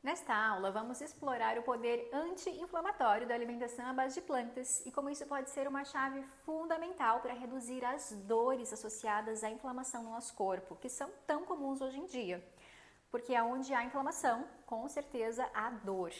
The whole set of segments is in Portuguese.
Nesta aula, vamos explorar o poder anti-inflamatório da alimentação à base de plantas e como isso pode ser uma chave fundamental para reduzir as dores associadas à inflamação no nosso corpo, que são tão comuns hoje em dia. Porque onde há inflamação, com certeza há dor.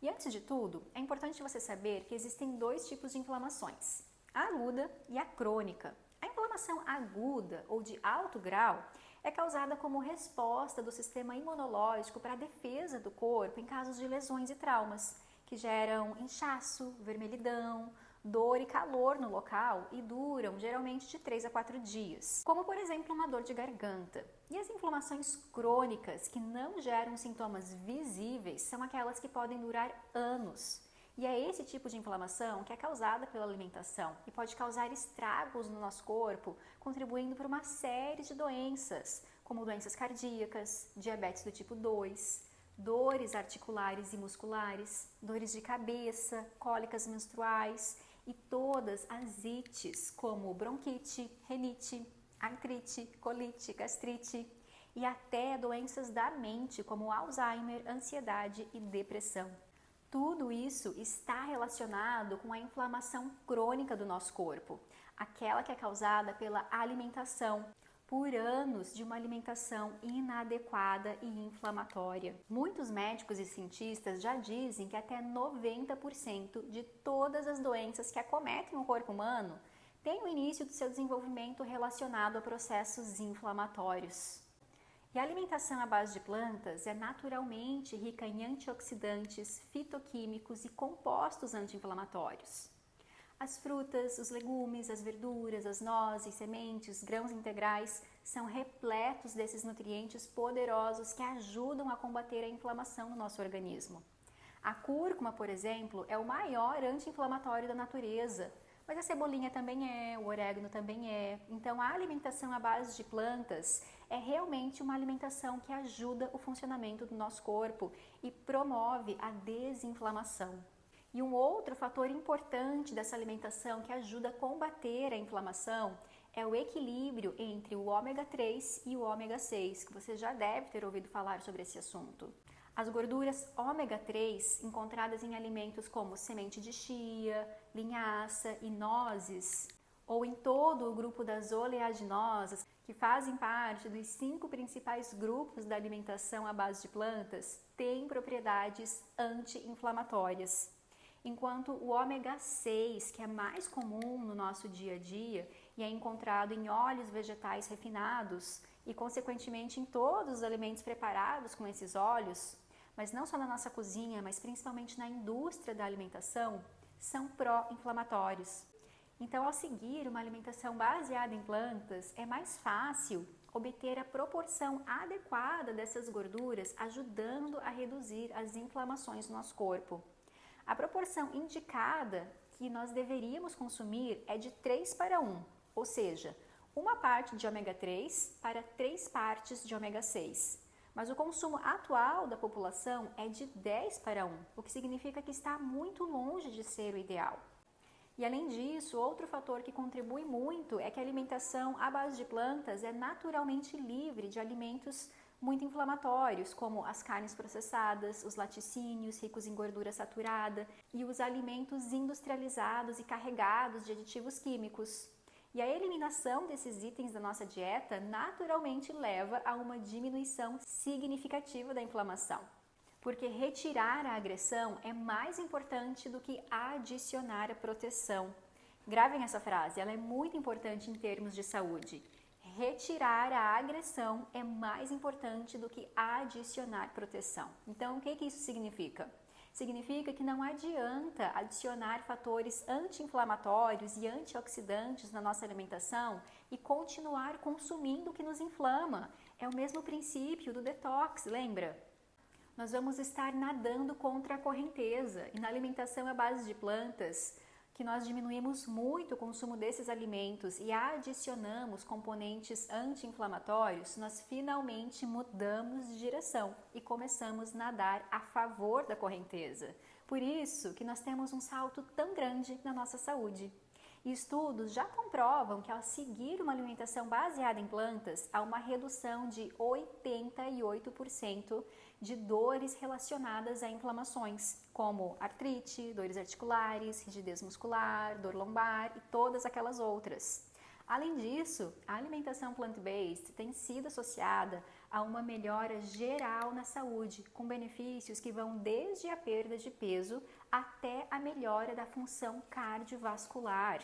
E antes de tudo, é importante você saber que existem dois tipos de inflamações, a aguda e a crônica. A inflamação aguda ou de alto grau é causada como resposta do sistema imunológico para a defesa do corpo em casos de lesões e traumas, que geram inchaço, vermelhidão, dor e calor no local e duram geralmente de 3 a 4 dias, como por exemplo uma dor de garganta. E as inflamações crônicas que não geram sintomas visíveis são aquelas que podem durar anos. E é esse tipo de inflamação que é causada pela alimentação e pode causar estragos no nosso corpo, contribuindo para uma série de doenças, como doenças cardíacas, diabetes do tipo 2, dores articulares e musculares, dores de cabeça, cólicas menstruais e todas as ites, como bronquite, renite, artrite, colite, gastrite e até doenças da mente, como Alzheimer, ansiedade e depressão. Tudo isso está relacionado com a inflamação crônica do nosso corpo, aquela que é causada pela alimentação, por anos de uma alimentação inadequada e inflamatória. Muitos médicos e cientistas já dizem que até 90% de todas as doenças que acometem o corpo humano têm o início do seu desenvolvimento relacionado a processos inflamatórios. E a alimentação à base de plantas é naturalmente rica em antioxidantes, fitoquímicos e compostos anti-inflamatórios. As frutas, os legumes, as verduras, as nozes, sementes, grãos integrais são repletos desses nutrientes poderosos que ajudam a combater a inflamação no nosso organismo. A cúrcuma, por exemplo, é o maior anti-inflamatório da natureza, mas a cebolinha também é, o orégano também é. Então a alimentação à base de plantas é realmente uma alimentação que ajuda o funcionamento do nosso corpo e promove a desinflamação. E um outro fator importante dessa alimentação que ajuda a combater a inflamação é o equilíbrio entre o ômega 3 e o ômega 6, que você já deve ter ouvido falar sobre esse assunto. As gorduras ômega 3, encontradas em alimentos como semente de chia, linhaça e nozes, ou em todo o grupo das oleaginosas, que fazem parte dos 5 principais grupos da alimentação à base de plantas, têm propriedades anti-inflamatórias. Enquanto o ômega 6, que é mais comum no nosso dia a dia e é encontrado em óleos vegetais refinados e, consequentemente, em todos os alimentos preparados com esses óleos, mas não só na nossa cozinha, mas principalmente na indústria da alimentação, são pró-inflamatórios. Então, ao seguir uma alimentação baseada em plantas, é mais fácil obter a proporção adequada dessas gorduras, ajudando a reduzir as inflamações no nosso corpo. A proporção indicada que nós deveríamos consumir é de 3 para 1, ou seja, uma parte de ômega 3 para 3 partes de ômega 6. Mas o consumo atual da população é de 10 para 1, o que significa que está muito longe de ser o ideal. E além disso, outro fator que contribui muito é que a alimentação à base de plantas é naturalmente livre de alimentos muito inflamatórios, como as carnes processadas, os laticínios ricos em gordura saturada e os alimentos industrializados e carregados de aditivos químicos. E a eliminação desses itens da nossa dieta naturalmente leva a uma diminuição significativa da inflamação. Porque retirar a agressão é mais importante do que adicionar a proteção. Gravem essa frase, ela é muito importante em termos de saúde. Retirar a agressão é mais importante do que adicionar proteção. Então, o que isso significa? Significa que não adianta adicionar fatores anti-inflamatórios e antioxidantes na nossa alimentação e continuar consumindo o que nos inflama. É o mesmo princípio do detox, lembra? Nós vamos estar nadando contra a correnteza e na alimentação à base de plantas, que nós diminuímos muito o consumo desses alimentos e adicionamos componentes anti-inflamatórios, nós finalmente mudamos de direção e começamos a nadar a favor da correnteza. Por isso que nós temos um salto tão grande na nossa saúde. Estudos já comprovam que ao seguir uma alimentação baseada em plantas, há uma redução de 88% de dores relacionadas a inflamações, como artrite, dores articulares, rigidez muscular, dor lombar e todas aquelas outras. Além disso, a alimentação plant-based tem sido associada a uma melhora geral na saúde, com benefícios que vão desde a perda de peso até a melhora da função cardiovascular.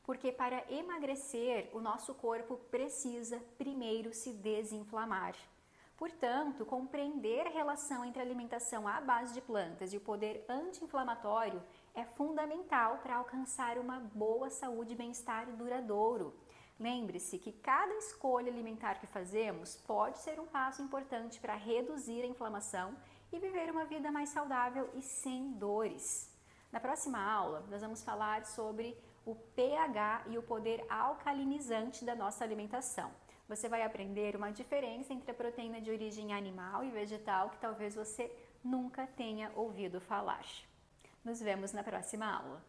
Porque para emagrecer, o nosso corpo precisa primeiro se desinflamar. Portanto, compreender a relação entre a alimentação à base de plantas e o poder anti-inflamatório é fundamental para alcançar uma boa saúde e bem-estar duradouro. Lembre-se que cada escolha alimentar que fazemos pode ser um passo importante para reduzir a inflamação e viver uma vida mais saudável e sem dores. Na próxima aula, nós vamos falar sobre o pH e o poder alcalinizante da nossa alimentação. Você vai aprender uma diferença entre a proteína de origem animal e vegetal que talvez você nunca tenha ouvido falar. Nos vemos na próxima aula.